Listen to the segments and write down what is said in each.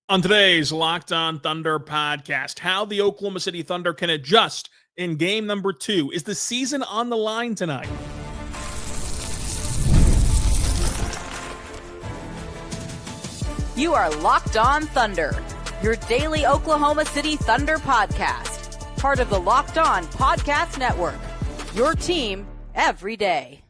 On today's Locked On Thunder podcast, how the Oklahoma City Thunder can adjust in game number 2. Is the season on the line tonight? You are Locked On Thunder, your daily Oklahoma City Thunder podcast. Part of the Locked On Podcast Network, your team every day.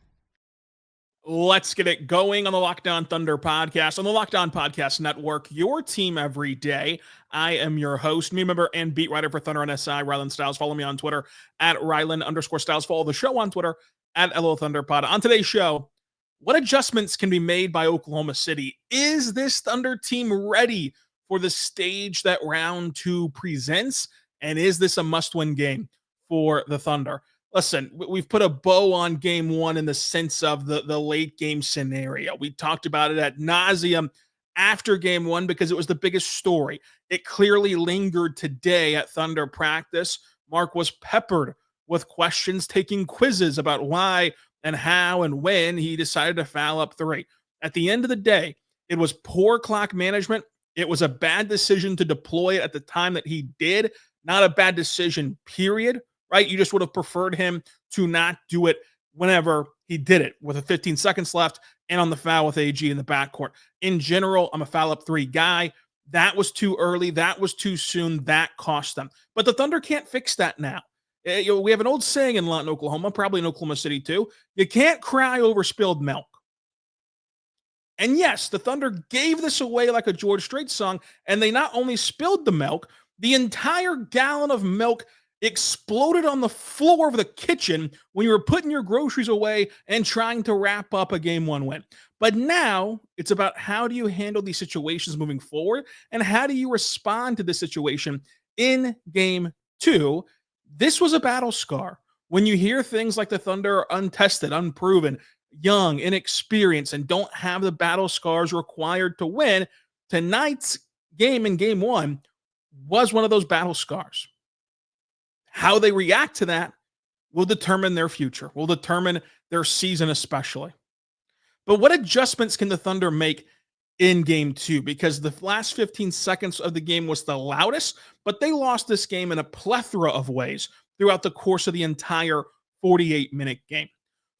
Let's get it going on the Locked On Thunder podcast, on the Locked On Podcast Network, your team every day. I am your host, new member and beat writer for Thunder on SI, Rylan Stiles. Follow me on Twitter at Rylan_Stiles. Follow the show on Twitter at LOThunderPod. On today's show, what adjustments can be made by Oklahoma City? Is this Thunder team ready for the stage that round 2 presents? And is this a must-win game for the Thunder? Listen, we've put a bow on game 1 in the sense of the late game scenario. We talked about it ad nauseum after game 1 because it was the biggest story. It clearly lingered today at Thunder practice. Mark was peppered with questions, taking quizzes about why and how and when he decided to foul up 3. At the end of the day, it was poor clock management. It was a bad decision to deploy it at the time that he did. Not a bad decision, period. Right? You just would have preferred him to not do it whenever he did it with 15 seconds left and on the foul with AG in the backcourt. In general, I'm a foul up 3 guy. That was too early. That was too soon. That cost them. But the Thunder can't fix that now. We have an old saying in Lawton, Oklahoma, probably in Oklahoma City too. You can't cry over spilled milk. And yes, the Thunder gave this away like a George Strait song, and they not only spilled the milk, the entire gallon of milk exploded on the floor of the kitchen when you were putting your groceries away and trying to wrap up a game 1 win. But now it's about how do you handle these situations moving forward and how do you respond to this situation in game 2. This was a battle scar. When you hear things like the Thunder are untested, unproven, young, inexperienced, and don't have the battle scars required to win, tonight's game in game 1 was one of those battle scars. How they react to that will determine their future, will determine their season especially. But what adjustments can the Thunder make in game 2? Because the last 15 seconds of the game was the loudest, but they lost this game in a plethora of ways throughout the course of the entire 48-minute game.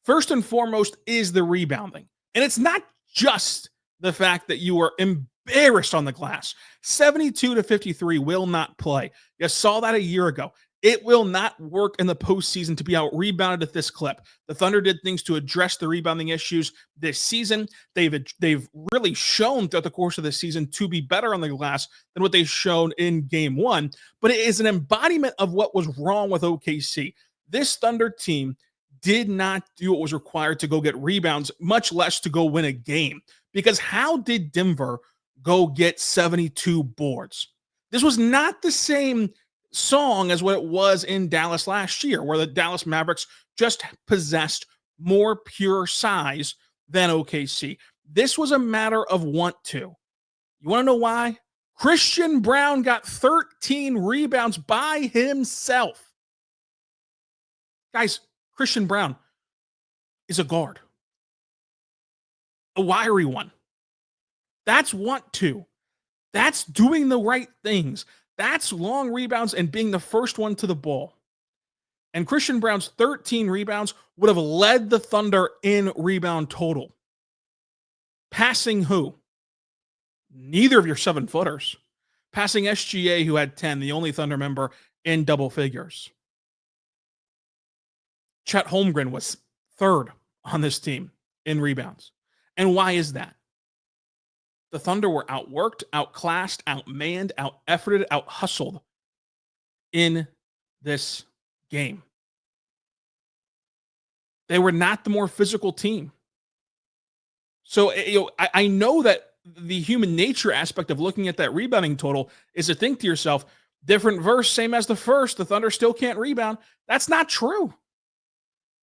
First and foremost is the rebounding. And it's not just the fact that you are embarrassed on the glass. 72-53 will not play. You saw that a year ago. It will not work in the postseason to be out-rebounded at this clip. The Thunder did things to address the rebounding issues this season. They've really shown throughout the course of this season to be better on the glass than what they've shown in game 1. But it is an embodiment of what was wrong with OKC. This Thunder team did not do what was required to go get rebounds, much less to go win a game. Because how did Denver go get 72 boards? This was not the same song as what it was in Dallas last year, where the Dallas Mavericks just possessed more pure size than OKC. This was a matter of want to. You want to know why? Christian Braun got 13 rebounds by himself. Guys, Christian Braun is a guard. A wiry one. That's want to. That's doing the right things. That's long rebounds and being the first one to the ball. And Christian Braun's 13 rebounds would have led the Thunder in rebound total. Passing who? Neither of your 7-footers. Passing SGA, who had 10, the only Thunder member in double figures. Chet Holmgren was 3rd on this team in rebounds. And why is that? The Thunder were outworked, outclassed, outmanned, out-efforted, out-hustled in this game. They were not the more physical team. So I know that the human nature aspect of looking at that rebounding total is to think to yourself, different verse, same as the first, the Thunder still can't rebound. That's not true.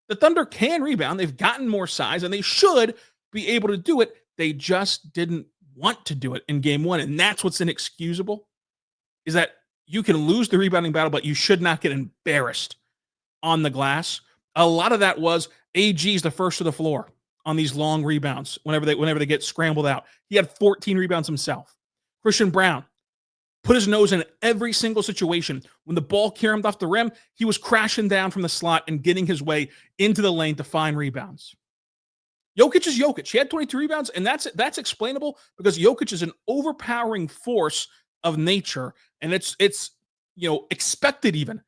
The Thunder can rebound. They've gotten more size, and they should be able to do it. They just didn't want to do it in game 1, and that's what's inexcusable, is that you can lose the rebounding battle, but you should not get embarrassed on the glass. A lot of that was AG's the first to the floor on these long rebounds whenever they get scrambled out. He had 14 rebounds himself. Christian Braun, put his nose in every single situation. When the ball caromed off the rim, he was crashing down from the slot and getting his way into the lane to find rebounds. Jokic is Jokic. He had 22 rebounds, and that's explainable because Jokic is an overpowering force of nature, and it's expected even.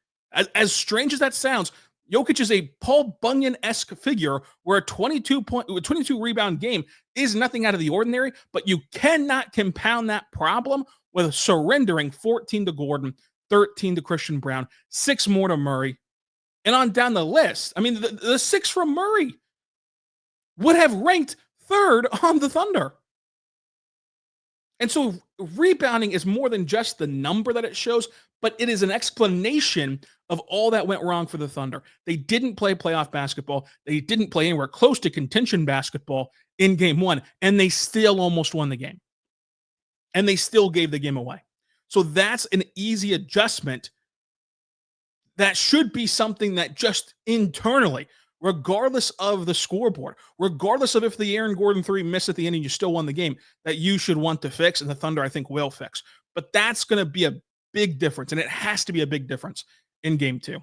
As strange as that sounds, Jokic is a Paul Bunyan-esque figure where a 22 rebound game is nothing out of the ordinary, but you cannot compound that problem with surrendering 14 to Gordon, 13 to Christian Braun, 6 more to Murray, and on down the list. I mean, the 6 from Murray would have ranked 3rd on the Thunder. And so rebounding is more than just the number that it shows, but it is an explanation of all that went wrong for the Thunder. They didn't play playoff basketball. They didn't play anywhere close to contention basketball in game 1, and they still almost won the game. And they still gave the game away. So that's an easy adjustment. That should be something that just internally, regardless of the scoreboard, regardless of if the Aaron Gordon 3 missed at the end and you still won the game, that you should want to fix, and the Thunder, I think, will fix. But that's going to be a big difference, and it has to be a big difference in game 2.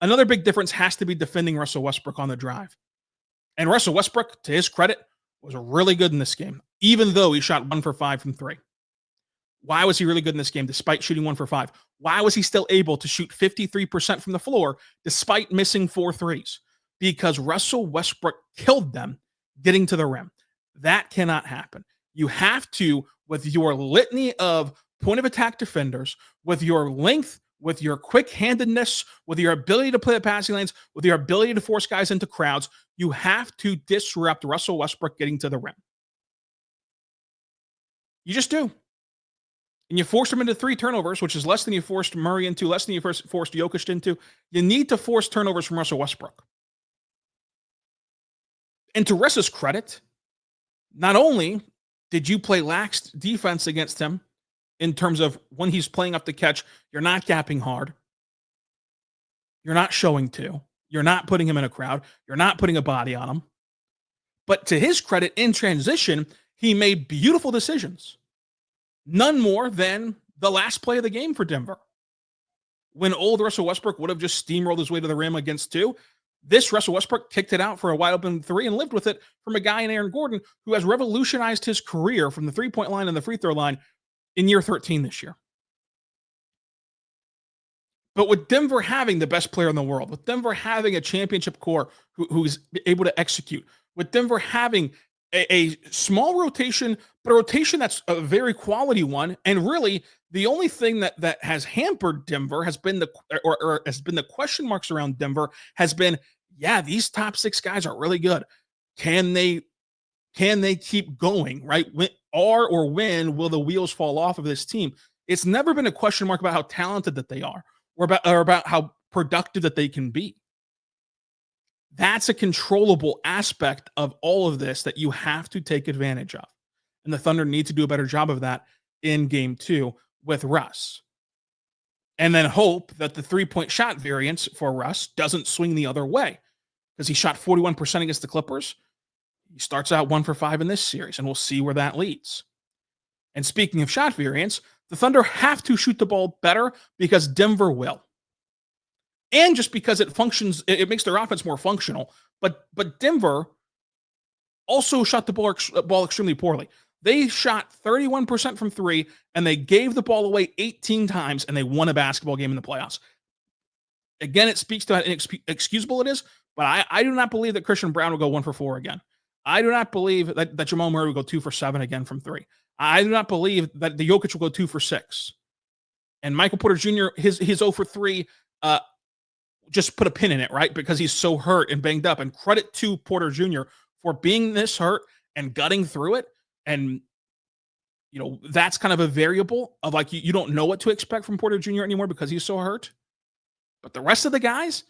Another big difference has to be defending Russell Westbrook on the drive. And Russell Westbrook, to his credit, was really good in this game, even though he shot 1 for 5 from 3. Why was he really good in this game despite shooting 1 for 5? Why was he still able to shoot 53% from the floor despite missing 4 threes? Because Russell Westbrook killed them getting to the rim. That cannot happen. You have to, with your litany of point of attack defenders, with your length, with your quick-handedness, with your ability to play the passing lanes, with your ability to force guys into crowds, you have to disrupt Russell Westbrook getting to the rim. You just do. And you forced him into 3 turnovers, which is less than you forced Murray into, less than you forced Jokic into. You need to force turnovers from Russell Westbrook. And to Russ's credit, not only did you play lax defense against him in terms of when he's playing up the catch, you're not gapping hard. You're not showing to. You're not putting him in a crowd. You're not putting a body on him. But to his credit, in transition, he made beautiful decisions. None more than the last play of the game for Denver. When old Russell Westbrook would have just steamrolled his way to the rim against 2, this Russell Westbrook kicked it out for a wide open 3 and lived with it from a guy in Aaron Gordon who has revolutionized his career from the 3-point line and the free throw line in year 13 this year. But with Denver having the best player in the world, with Denver having a championship core who's able to execute, with Denver having a small rotation, but a rotation that's a very quality one, and really the only thing that has hampered Denver has been the question marks around Denver has been, yeah, these top 6 guys are really good. Can they keep going, right? When will the wheels fall off of this team? It's never been a question mark about how talented that they are or about how productive that they can be. That's a controllable aspect of all of this that you have to take advantage of. And the Thunder need to do a better job of that in game 2 with Russ. And then hope that the 3-point shot variance for Russ doesn't swing the other way, because he shot 41% against the Clippers. He starts out 1 for 5 in this series, and we'll see where that leads. And speaking of shot variance, the Thunder have to shoot the ball better because Denver will. And just because it makes their offense more functional. But Denver also shot the ball extremely poorly. They shot 31% from 3, and they gave the ball away 18 times, and they won a basketball game in the playoffs. Again, it speaks to how inexcusable it is, but I do not believe that Christian Braun will go 1 for 4 again. I do not believe that Jamal Murray will go 2 for 7 again from 3. I do not believe that the Jokic will go 2 for 6. And Michael Porter Jr., his 0 for 3, just put a pin in it, right? Because he's so hurt and banged up. And credit to Porter Jr. for being this hurt and gutting through it. And, that's kind of a variable of like, you don't know what to expect from Porter Jr. anymore because he's so hurt. But the rest of the guys,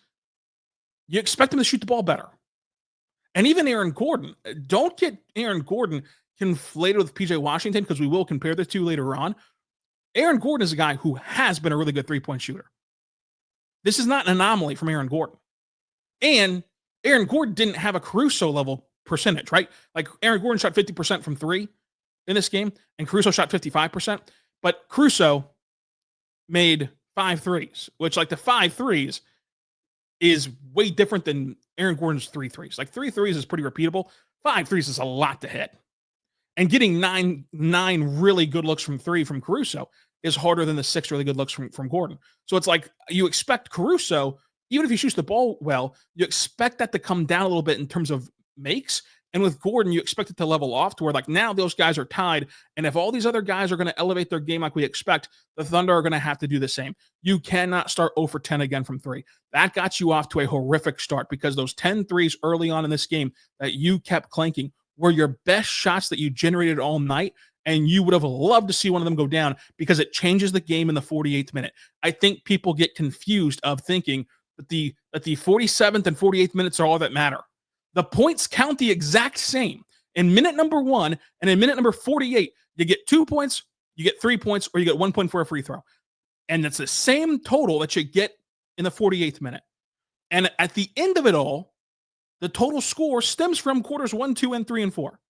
you expect them to shoot the ball better. And even Aaron Gordon, don't get Aaron Gordon conflated with PJ Washington, because we will compare the two later on. Aaron Gordon is a guy who has been a really good 3-point shooter. This is not an anomaly from Aaron Gordon. And Aaron Gordon didn't have a Caruso level percentage, right? Like Aaron Gordon shot 50% from 3 in this game, and Caruso shot 55%. But Caruso made 5 threes, which like the 5 threes is way different than Aaron Gordon's 3 threes. Like 3 threes is pretty repeatable. 5 threes is a lot to hit. And getting nine really good looks from 3 from Caruso is harder than the 6 really good looks from Gordon. So it's like you expect Caruso, even if he shoots the ball well, you expect that to come down a little bit in terms of makes. And with Gordon, you expect it to level off to where like now those guys are tied. And if all these other guys are going to elevate their game like we expect, the Thunder are going to have to do the same. You cannot start 0 for 10 again from 3. That got you off to a horrific start because those 10 threes early on in this game that you kept clanking were your best shots that you generated all night. And you would have loved to see one of them go down because it changes the game in the 48th minute. I think people get confused of thinking that the 47th and 48th minutes are all that matter. The points count the exact same. In minute number 1 and in minute number 48, you get 2 points, you get 3 points, or you get 1 point for a free throw. And it's the same total that you get in the 48th minute. And at the end of it all, the total score stems from quarters 1, 2, and 3, and 4.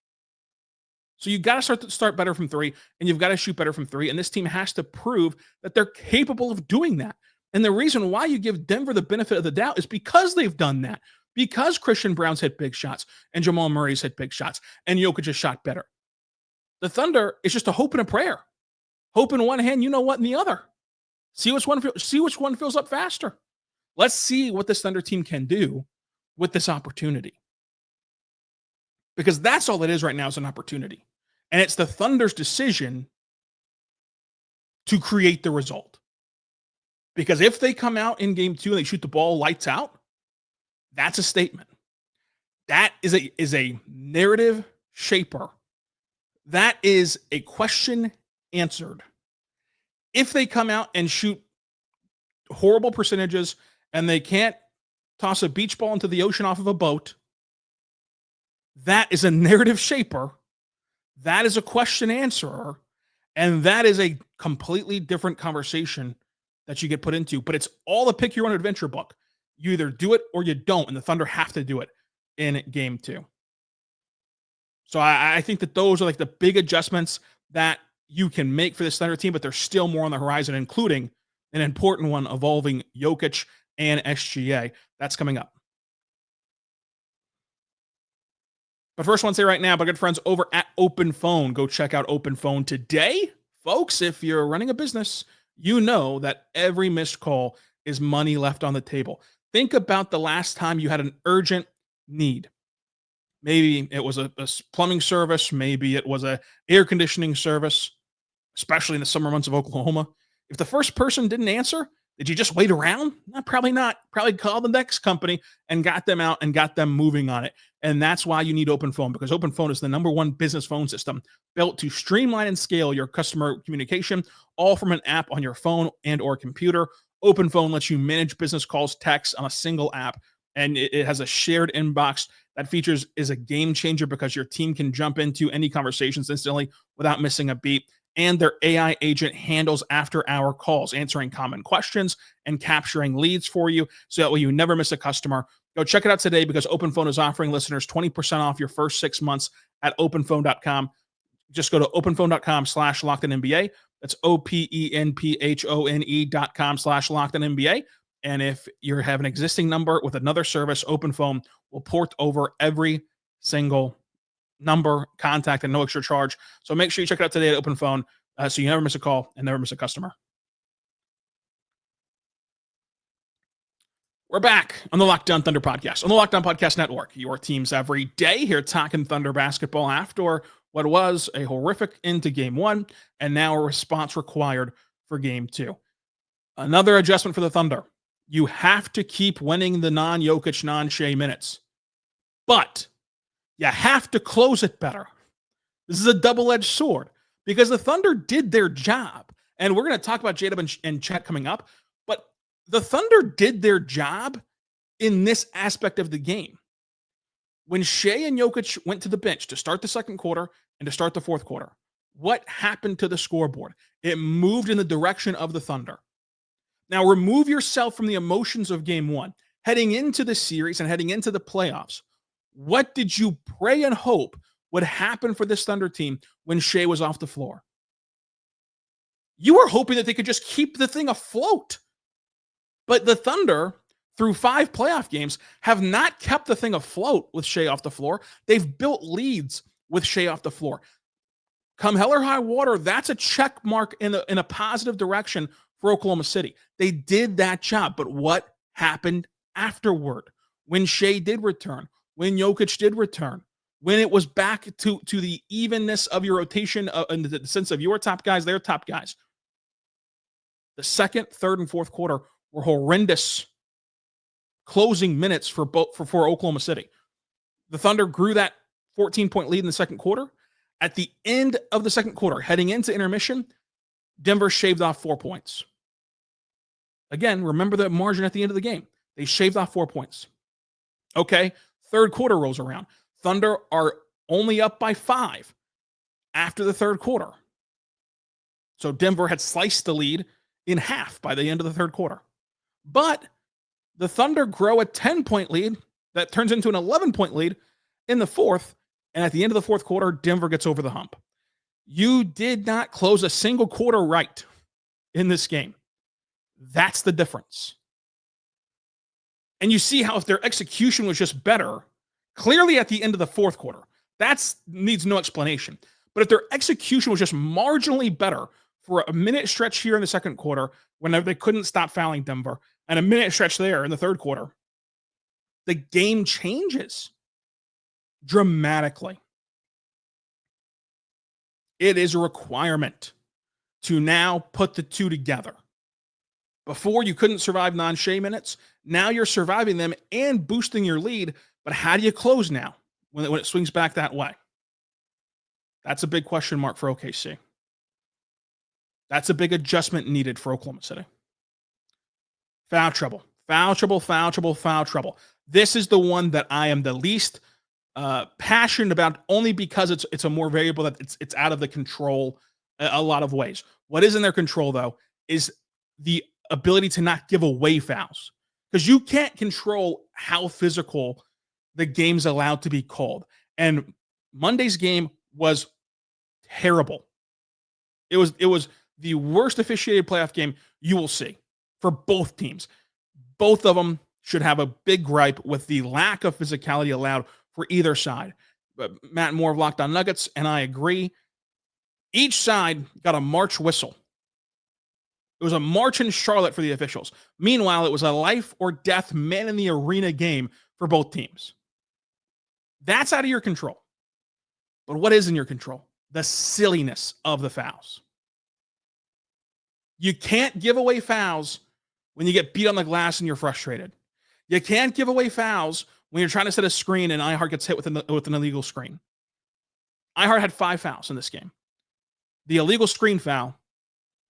So you got to start better from 3, and you've got to shoot better from 3. And this team has to prove that they're capable of doing that. And the reason why you give Denver the benefit of the doubt is because they've done that. Because Christian Brown's hit big shots and Jamal Murray's hit big shots and Jokic has shot better. The Thunder is just a hope and a prayer. Hope in one hand, you know what in the other. See which one fills up faster. Let's see what this Thunder team can do with this opportunity. Because that's all it is right now is an opportunity. And it's the Thunder's decision to create the result. Because if they come out in game 2 and they shoot the ball lights out, that's a statement. That is a narrative shaper. That is a question answered. If they come out and shoot horrible percentages and they can't toss a beach ball into the ocean off of a boat, that is a narrative shaper. That is a question answerer. And that is a completely different conversation that you get put into. But it's all a pick your own adventure book. You either do it or you don't, and the Thunder have to do it in game 2. So I think that those are like the big adjustments that you can make for this Thunder team, but there's still more on the horizon, including an important one involving Jokic and SGA. That's coming up. But first, I want to say right now, my good friends over at Open Phone, go check out Open Phone today. Folks, if you're running a business, you know that every missed call is money left on the table. Think about the last time you had an urgent need. Maybe it was a plumbing service. Maybe it was a air conditioning service, especially in the summer months of Oklahoma. If the first person didn't answer, did you just wait around? No, probably not. Probably call the next company and got them out and got them moving on it. And that's why you need Open Phone, because Open Phone is the #1 business phone system built to streamline and scale your customer communication, all from an app on your phone and or computer. Open Phone lets you manage business calls, texts on a single app, and it has a shared inbox. That features is a game changer because your team can jump into any conversations instantly without missing a beat. And their AI agent handles after-hour calls, answering common questions and capturing leads for you, so that way you never miss a customer. Go check it out today because Open Phone is offering listeners 20% off your first 6 months at openphone.com. Just go to openphone.com/LockedOnNBA. That's openphone.com/LockedOnNBA. And if you have an existing number with another service, Open Phone will port over every single number, contact, and no extra charge. So make sure you check it out today at Open Phone so you never miss a call and never miss a customer. We're back on the Locked On Thunder podcast, on the Locked On Podcast Network, your teams every day here talking Thunder basketball after what was a horrific end to game 1 and now a response required for game 2. Another adjustment for the Thunder. You have to keep winning the non-Jokic, non-Shai minutes, but you have to close it better. This is a double-edged sword because the Thunder did their job. And we're going to talk about Jalen and Chet coming up, but the Thunder did their job in this aspect of the game. When Shai and Jokic went to the bench to start the second quarter and to start the fourth quarter, what happened to the scoreboard? It moved in the direction of the Thunder. Now, remove yourself from the emotions of game 1. Heading into the series and heading into the playoffs, what did you pray and hope would happen for this Thunder team when Shai was off the floor? You were hoping that they could just keep the thing afloat. But the Thunder, through 5 playoff games, have not kept the thing afloat with Shai off the floor. They've built leads with Shai off the floor. Come hell or high water, that's a check mark in a positive direction for Oklahoma City. They did that job. But what happened afterward? When Shai did return, when Jokic did return, when it was back to the evenness of your rotation, in the sense of your top guys, their top guys, the second, third, and fourth quarter were horrendous closing minutes for Oklahoma City. The Thunder grew that 14-point lead in the second quarter. At the end of the second quarter, heading into intermission, Denver shaved off 4 points. Again, remember the margin at the end of the game. They shaved off 4 points. Okay, third quarter rolls around. Thunder are only up by 5 after the third quarter. So Denver had sliced the lead in half by the end of the third quarter. But the Thunder grow a 10-point lead that turns into an 11-point lead in the fourth. And at the end of the fourth quarter, Denver gets over the hump. You did not close a single quarter right in this game. That's the difference. And you see how if their execution was just better, clearly at the end of the fourth quarter, that needs no explanation. But if their execution was just marginally better for a minute stretch here in the second quarter, whenever they couldn't stop fouling Denver, and a minute stretch there in the third quarter, the game changes dramatically. It is a requirement to now put the two together. Before, you couldn't survive non-Shai minutes. Now you're surviving them and boosting your lead. But how do you close now when it swings back that way? That's a big question mark for OKC. That's a big adjustment needed for Oklahoma City. Foul trouble. Foul trouble, foul trouble, foul trouble. This is the one that I am the least passionate about, only because it's a more variable that it's out of the control a lot of ways. What is in their control, though, is the ability to not give away fouls. Because you can't control how physical the game's allowed to be called. And Monday's game was terrible. It was the worst officiated playoff game you will see for both teams. Both of them should have a big gripe with the lack of physicality allowed for either side. But Matt Moore of Locked On Nuggets, and I agree. Each side got a March whistle. It was a march in Charlotte for the officials. Meanwhile, it was a life or death man in the arena game for both teams. That's out of your control. But what is in your control? The silliness of the fouls. You can't give away fouls when you get beat on the glass and you're frustrated. You can't give away fouls when you're trying to set a screen and iHeart gets hit with an illegal screen. iHeart had 5 fouls in this game. The illegal screen foul,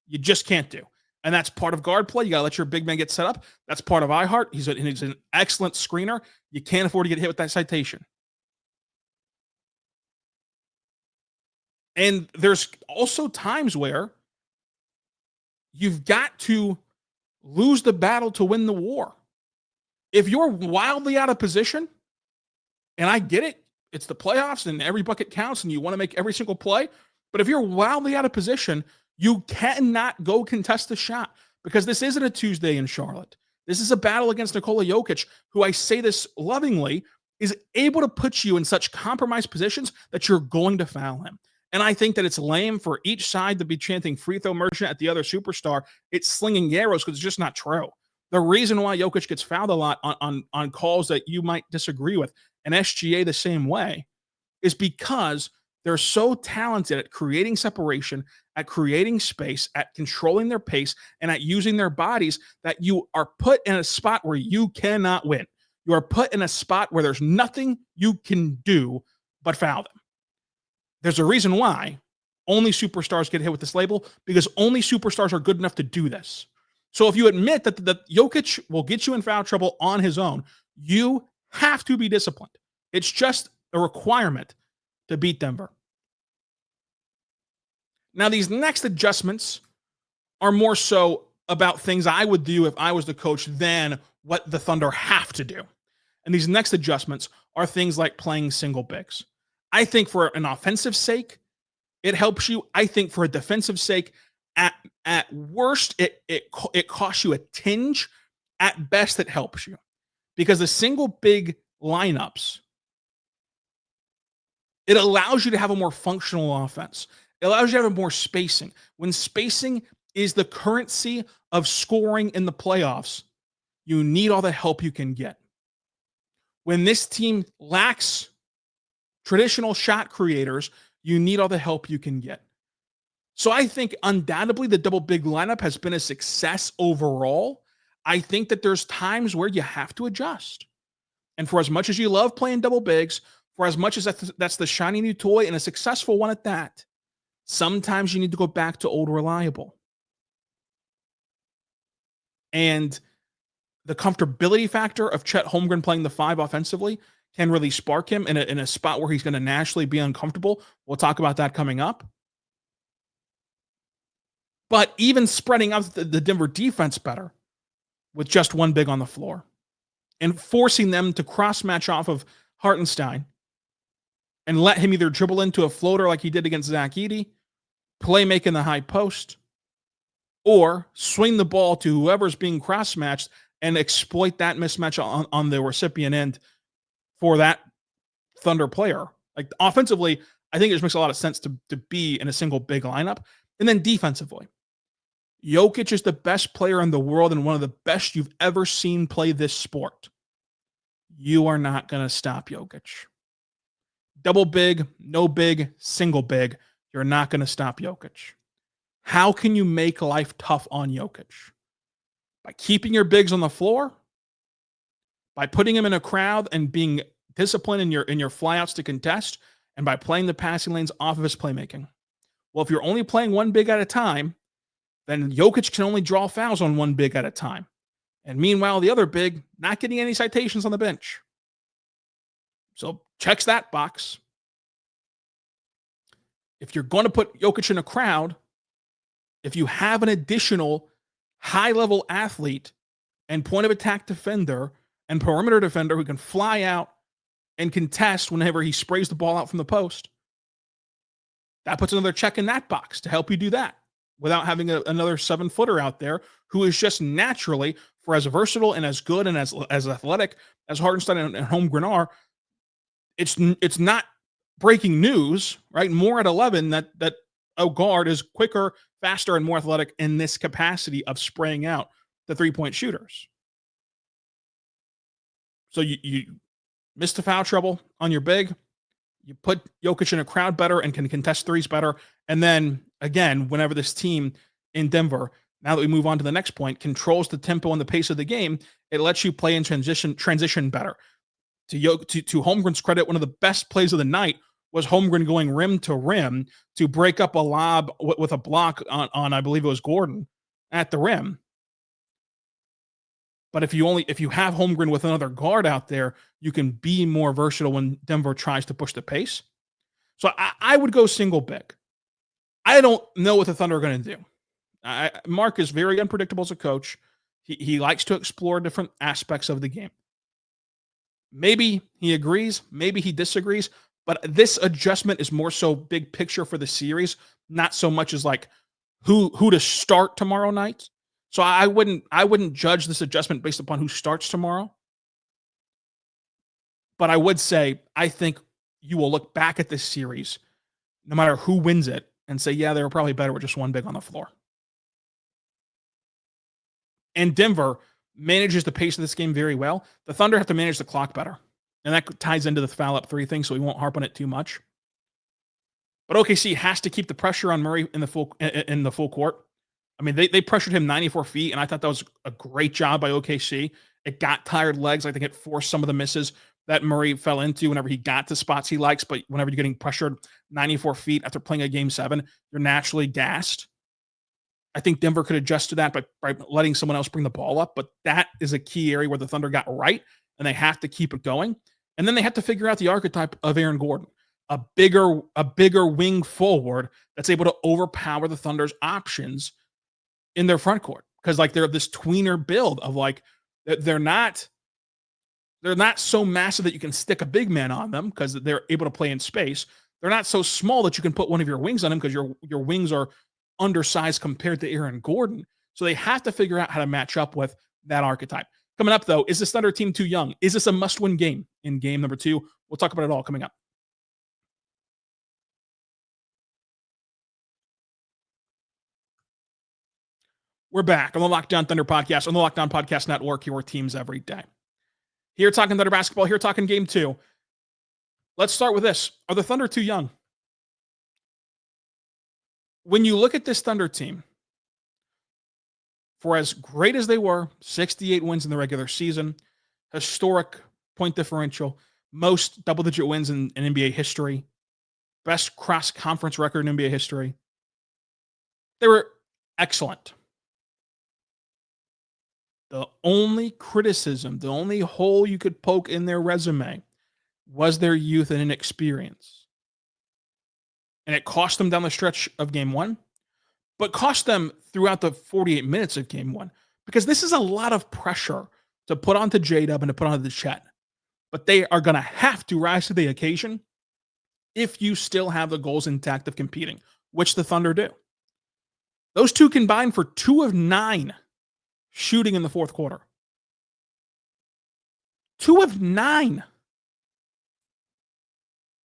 you just can't do. And that's part of guard play. You got to let your big man get set up. That's part of iHeart. He's an excellent screener. You can't afford to get hit with that citation. And there's also times where you've got to lose the battle to win the war. If you're wildly out of position, and I get it, it's the playoffs and every bucket counts and you want to make every single play, but if you're wildly out of position, you cannot go contest the shot, because this isn't a Tuesday in Charlotte. This is a battle against Nikola Jokic, who, I say this lovingly, is able to put you in such compromised positions that you're going to foul him. And I think that it's lame for each side to be chanting free throw merchant at the other superstar. It's slinging arrows, because it's just not true. The reason why Jokic gets fouled a lot on calls that you might disagree with, and SGA the same way, is because they're so talented at creating separation, at creating space, at controlling their pace, and at using their bodies, that you are put in a spot where you cannot win. You are put in a spot where there's nothing you can do but foul them. There's a reason why only superstars get hit with this label, because only superstars are good enough to do this. So if you admit that Jokic will get you in foul trouble on his own, you have to be disciplined. It's just a requirement to beat Denver. Now, these next adjustments are more so about things I would do if I was the coach than what the Thunder have to do. And these next adjustments are things like playing single bigs. I think for an offensive sake, it helps you. I think for a defensive sake, at worst, it costs you a tinge. At best, it helps you because the single big lineups, it allows you to have a more functional offense. It allows you to have more spacing. When spacing is the currency of scoring in the playoffs, you need all the help you can get. When this team lacks traditional shot creators, you need all the help you can get. So I think undoubtedly the double big lineup has been a success overall. I think that there's times where you have to adjust. And for as much as you love playing double bigs, for as much as that's the shiny new toy and a successful one at that, sometimes you need to go back to old reliable. And the comfortability factor of Chet Holmgren playing the 5 offensively can really spark him in a spot where he's going to naturally be uncomfortable. We'll talk about that coming up. But even spreading out the Denver defense better with just one big on the floor and forcing them to cross-match off of Hartenstein and let him either dribble into a floater like he did against Zach Edey, play making the high post, or swing the ball to whoever's being cross-matched and exploit that mismatch on the recipient end for that Thunder player. Like offensively, I think it just makes a lot of sense to be in a single big lineup. And then defensively, Jokic is the best player in the world and one of the best you've ever seen play this sport. You are not going to stop Jokic. Double big, no big, single big. You're not going to stop Jokic. How can you make life tough on Jokic? By keeping your bigs on the floor, by putting him in a crowd and being disciplined in your flyouts to contest, and by playing the passing lanes off of his playmaking. Well, if you're only playing one big at a time, then Jokic can only draw fouls on one big at a time. And meanwhile, the other big not getting any citations on the bench. So checks that box. If you're going to put Jokic in a crowd, if you have an additional high-level athlete and point of attack defender and perimeter defender who can fly out and contest whenever he sprays the ball out from the post, that puts another check in that box to help you do that without having another 7-footer out there who is just naturally, for as versatile and as good and as athletic as Hartenstein and Holmgren are, it's not breaking news, right? More at 11 that a guard is quicker, faster, and more athletic in this capacity of spraying out the three-point shooters. So you missed the foul trouble on your big. You put Jokic in a crowd better and can contest threes better. And then, again, whenever this team in Denver, now that we move on to the next point, controls the tempo and the pace of the game, it lets you play in transition better. To Holmgren's credit, one of the best plays of the night was Holmgren going rim to rim to break up a lob with a block on I believe it was Gordon at the rim. But if you have Holmgren with another guard out there, you can be more versatile when Denver tries to push the pace. So I would go single big. I don't know what the Thunder are going to do. Mark is very unpredictable as a coach. He likes to explore different aspects of the game. Maybe he agrees, maybe he disagrees, but this adjustment is more so big picture for the series, not so much as like who to start tomorrow night. So I wouldn't judge this adjustment based upon who starts tomorrow. But I would say I think you will look back at this series, no matter who wins it, and say, yeah, they were probably better with just one big on the floor. And Denver manages the pace of this game very well. The Thunder have to manage the clock better. And that ties into the foul up 3 thing, so we won't harp on it too much. But OKC has to keep the pressure on Murray in the full court. I mean, they pressured him 94 feet, and I thought that was a great job by OKC. It got tired legs. I think it forced some of the misses that Murray fell into whenever he got to spots he likes. But whenever you're getting pressured 94 feet after playing a Game 7, you're naturally gassed. I think Denver could adjust to that by letting someone else bring the ball up. But that is a key area where the Thunder got right, and they have to keep it going. And then they have to figure out the archetype of Aaron Gordon, a bigger wing forward that's able to overpower the Thunder's options in their front court. Because like they're this tweener build of like they're not so massive that you can stick a big man on them because they're able to play in space. They're not so small that you can put one of your wings on them because your wings are undersized compared to Aaron Gordon. So they have to figure out how to match up with that archetype. Coming up, though, is this Thunder team too young? Is this a must-win game in game number 2? We'll talk about it all coming up. We're back on the Locked On Thunder podcast, on the Locked On Podcast Network, your teams every day. Here talking Thunder basketball, here talking game 2. Let's start with this. Are the Thunder too young? When you look at this Thunder team, for as great as they were, 68 wins in the regular season, historic point differential, most double-digit wins in NBA history, best cross-conference record in NBA history. They were excellent. The only criticism, the only hole you could poke in their resume was their youth and inexperience. And it cost them down the stretch of game 1, but cost them throughout the 48 minutes of game 1, because this is a lot of pressure to put onto J-Dub and to put onto the Chet. But they are going to have to rise to the occasion if you still have the goals intact of competing, which the Thunder do. Those two combined for 2 of 9 shooting in the fourth quarter. 2 of 9.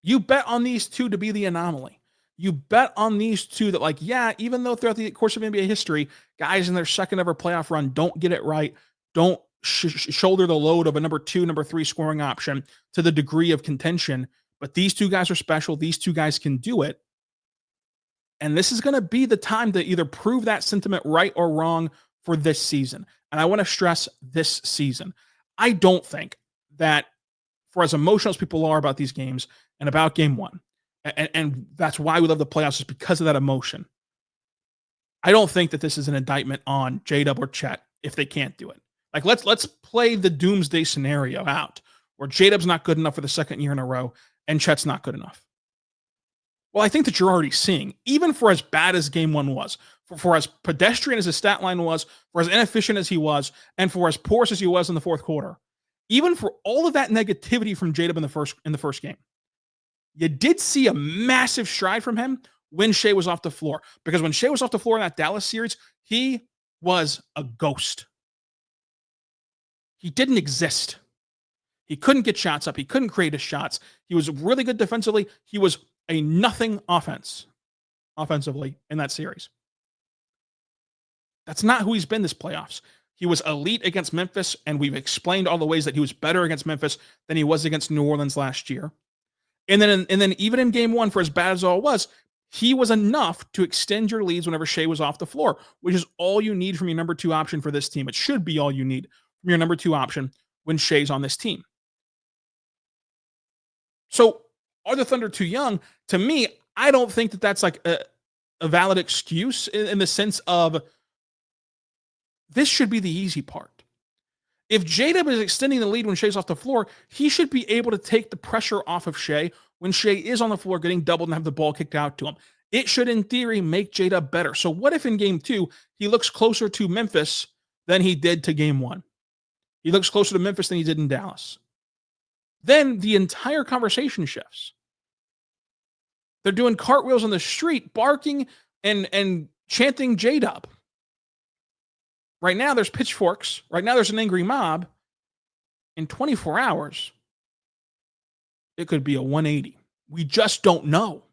You bet on these two to be the anomaly. You bet on these two that, like, yeah, even though throughout the course of NBA history, guys in their second ever playoff run don't get it right, don't shoulder the load of a number 2, number 3 scoring option to the degree of contention, but these two guys are special. These two guys can do it. And this is going to be the time to either prove that sentiment right or wrong for this season. And I want to stress this season. I don't think that, for as emotional as people are about these games and about game 1, and that's why we love the playoffs, is because of that emotion. I don't think that this is an indictment on J-Dub or Chet if they can't do it. Like, let's play the doomsday scenario out where J-Dub's not good enough for the second year in a row and Chet's not good enough. Well, I think that you're already seeing, even for as bad as game 1 was, for as pedestrian as his stat line was, for as inefficient as he was, and for as porous as he was in the fourth quarter, even for all of that negativity from J-Dub in the first game, you did see a massive stride from him when Shai was off the floor. Because when Shai was off the floor in that Dallas series, he was a ghost. He didn't exist. He couldn't get shots up. He couldn't create his shots. He was really good defensively. He was a nothing offensively in that series. That's not who he's been this playoffs. He was elite against Memphis, and we've explained all the ways that he was better against Memphis than he was against New Orleans last year. And then even in game 1, for as bad as all it was, he was enough to extend your leads whenever Shai was off the floor, which is all you need from your number 2 option for this team. It should be all you need from your number 2 option when Shai's on this team. So are the Thunder too young? To me, I don't think that that's like a valid excuse in the sense of this should be the easy part. If J-Dub is extending the lead when Shai's off the floor, he should be able to take the pressure off of Shai when Shai is on the floor getting doubled and have the ball kicked out to him. It should, in theory, make J-Dub better. So what if in game 2, he looks closer to Memphis than he did to game 1? He looks closer to Memphis than he did in Dallas. Then the entire conversation shifts. They're doing cartwheels on the street, barking and chanting J-Dub. Right now, there's pitchforks. Right now, there's an angry mob. In 24 hours, it could be a 180. We just don't know.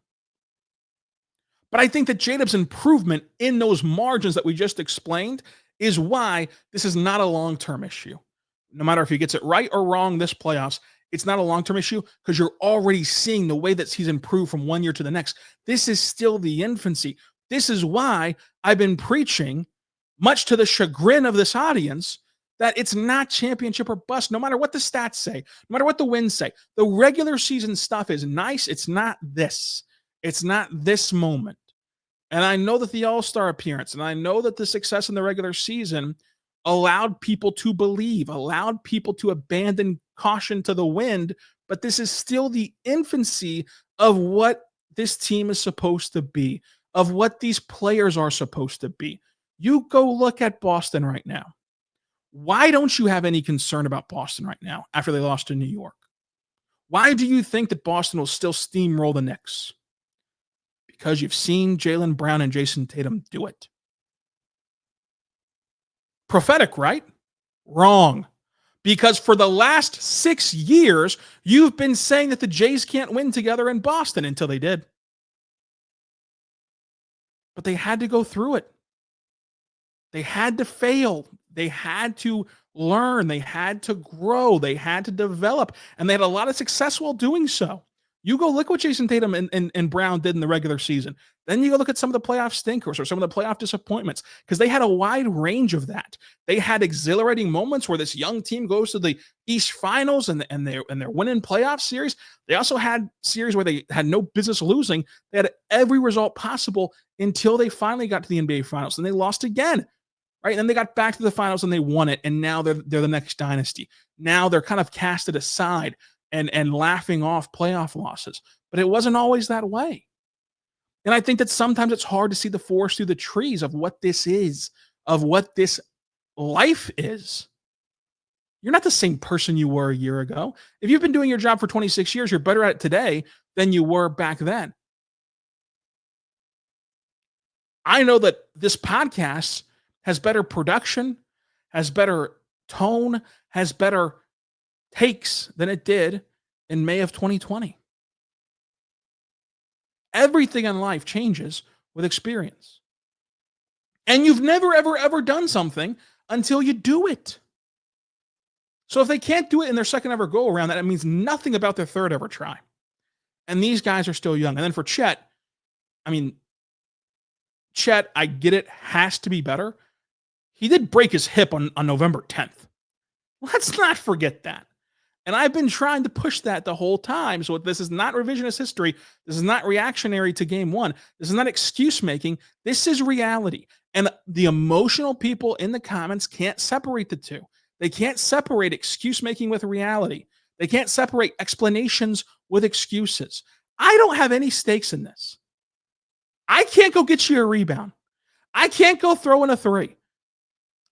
But I think that J-Dub's improvement in those margins that we just explained is why this is not a long-term issue. No matter if he gets it right or wrong this playoffs, it's not a long-term issue because you're already seeing the way that he's improved from one year to the next. This is still the infancy. This is why I've been preaching, much to the chagrin of this audience, that it's not championship or bust, no matter what the stats say, no matter what the wins say. The regular season stuff is nice. It's not this. It's not this moment. And I know that the All-Star appearance, and I know that the success in the regular season allowed people to believe, allowed people to abandon caution to the wind, but this is still the infancy of what this team is supposed to be, of what these players are supposed to be. You go look at Boston right now. Why don't you have any concern about Boston right now after they lost to New York? Why do you think that Boston will still steamroll the Knicks? Because you've seen Jalen Brown and Jayson Tatum do it. Prophetic, right? Wrong. Because for the last 6 years, you've been saying that the Jays can't win together in Boston until they did. But they had to go through it. They had to fail. They had to learn. They had to grow. They had to develop. And they had a lot of success while doing so. You go look what Jayson Tatum and Brown did in the regular season. Then you go look at some of the playoff stinkers or some of the playoff disappointments, because they had a wide range of that. They had exhilarating moments where this young team goes to the East Finals and they're winning playoff series. They also had series where they had no business losing. They had every result possible until they finally got to the NBA Finals, and they lost again. Right? And then they got back to the finals and they won it. And now they're the next dynasty. Now they're kind of casted aside and laughing off playoff losses. But it wasn't always that way. And I think that sometimes it's hard to see the forest through the trees of what this is, of what this life is. You're not the same person you were a year ago. If you've been doing your job for 26 years, you're better at it today than you were back then. I know that this podcast has better production, has better tone, has better takes than it did in May of 2020. Everything in life changes with experience. And you've never, ever, ever done something until you do it. So if they can't do it in their second ever go around, that means nothing about their third ever try. And these guys are still young. And then for Chet, Chet, I get it, has to be better. He did break his hip on November 10th. Let's not forget that. And I've been trying to push that the whole time. So this is not revisionist history. This is not reactionary to game one. This is not excuse making. This is reality. And the emotional people in the comments can't separate the two. They can't separate excuse making with reality. They can't separate explanations with excuses. I don't have any stakes in this. I can't go get you a rebound. I can't go throw in a three.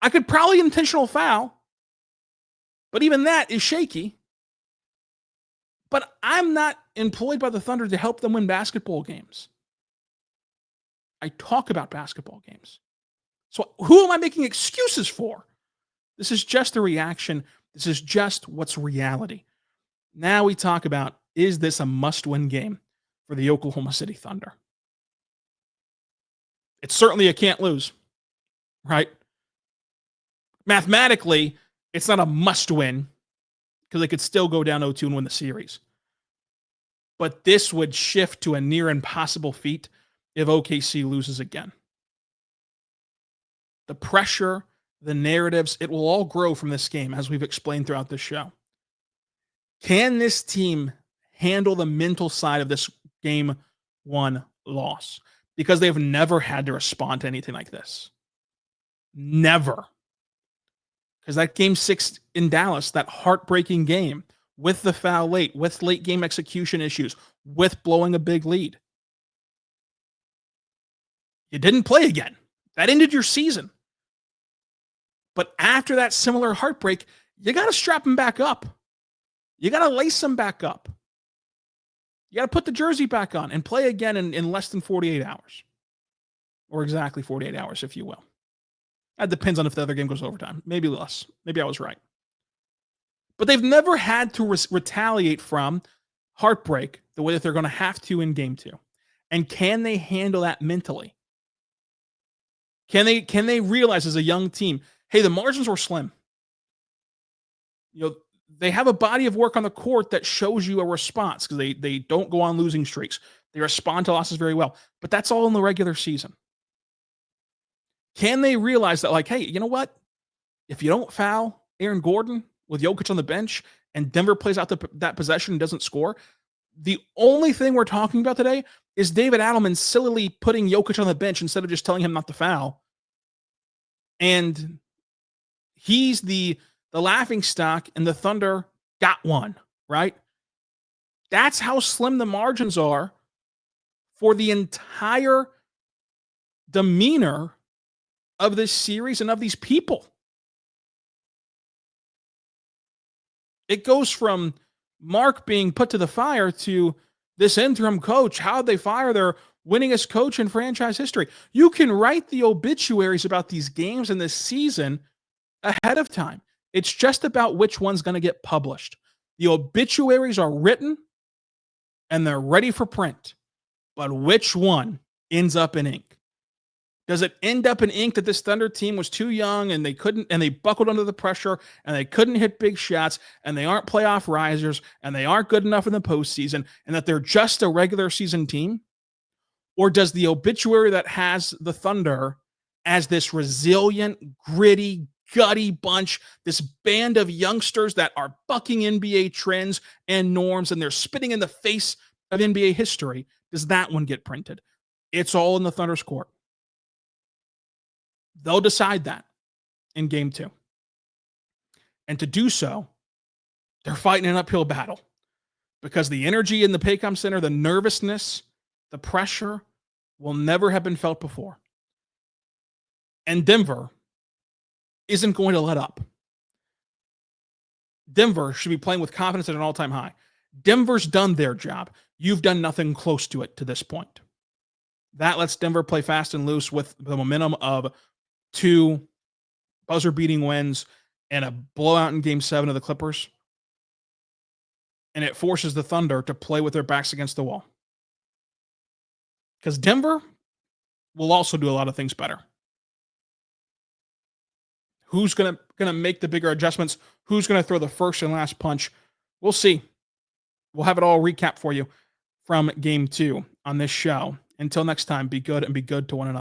I could probably intentional foul, but even that is shaky. But I'm not employed by the Thunder to help them win basketball games. I talk about basketball games. So who am I making excuses for? This is just a reaction. This is just what's reality. Now we talk about, is this a must-win game for the Oklahoma City Thunder? It's certainly a can't lose, right? Mathematically, it's not a must-win because they could still go down 0-2 and win the series. But this would shift to a near impossible feat if OKC loses again. The pressure, the narratives, it will all grow from this game, as we've explained throughout this show. Can this team handle the mental side of this game one loss? Because they've never had to respond to anything like this. Never. Because that game 6 in Dallas, that heartbreaking game, with the foul late, with late game execution issues, with blowing a big lead. You didn't play again. That ended your season. But after that similar heartbreak, you got to strap him back up. You got to lace him back up. You got to put the jersey back on and play again in less than 48 hours. Or exactly 48 hours, if you will. That depends on if the other game goes overtime. Maybe less. Maybe I was right. But they've never had to retaliate from heartbreak the way that they're going to have to in game 2. And can they handle that mentally? Can they realize as a young team, hey, the margins were slim. They have a body of work on the court that shows you a response because they don't go on losing streaks. They respond to losses very well. But that's all in the regular season. Can they realize that, like, hey, you know what? If you don't foul Aaron Gordon with Jokic on the bench and Denver plays out that possession and doesn't score, the only thing we're talking about today is David Adelman sillily putting Jokic on the bench instead of just telling him not to foul. And he's the laughing stock, and the Thunder got one, right? That's how slim the margins are for the entire demeanor of this series and of these people. It goes from Mark being put to the fire to this interim coach. How'd they fire their winningest coach in franchise history. You can write the obituaries about these games and this season ahead of time. It's just about which one's going to get published. The obituaries are written and they're ready for print. But which one ends up in ink? Does it end up in ink that this Thunder team was too young and they buckled under the pressure and they couldn't hit big shots and they aren't playoff risers and they aren't good enough in the postseason and that they're just a regular season team? Or does the obituary that has the Thunder as this resilient, gritty, gutty bunch, this band of youngsters that are bucking NBA trends and norms and they're spitting in the face of NBA history, does that one get printed? It's all in the Thunder's court. They'll decide that in game 2. And to do so, they're fighting an uphill battle because the energy in the Paycom Center, the nervousness, the pressure will never have been felt before. And Denver isn't going to let up. Denver should be playing with confidence at an all-time high. Denver's done their job. You've done nothing close to it to this point. That lets Denver play fast and loose with the momentum of 2 buzzer-beating wins and a blowout in Game 7 of the Clippers. And it forces the Thunder to play with their backs against the wall. Because Denver will also do a lot of things better. Who's gonna make the bigger adjustments? Who's going to throw the first and last punch? We'll see. We'll have it all recapped for you from Game 2 on this show. Until next time, be good and be good to one another.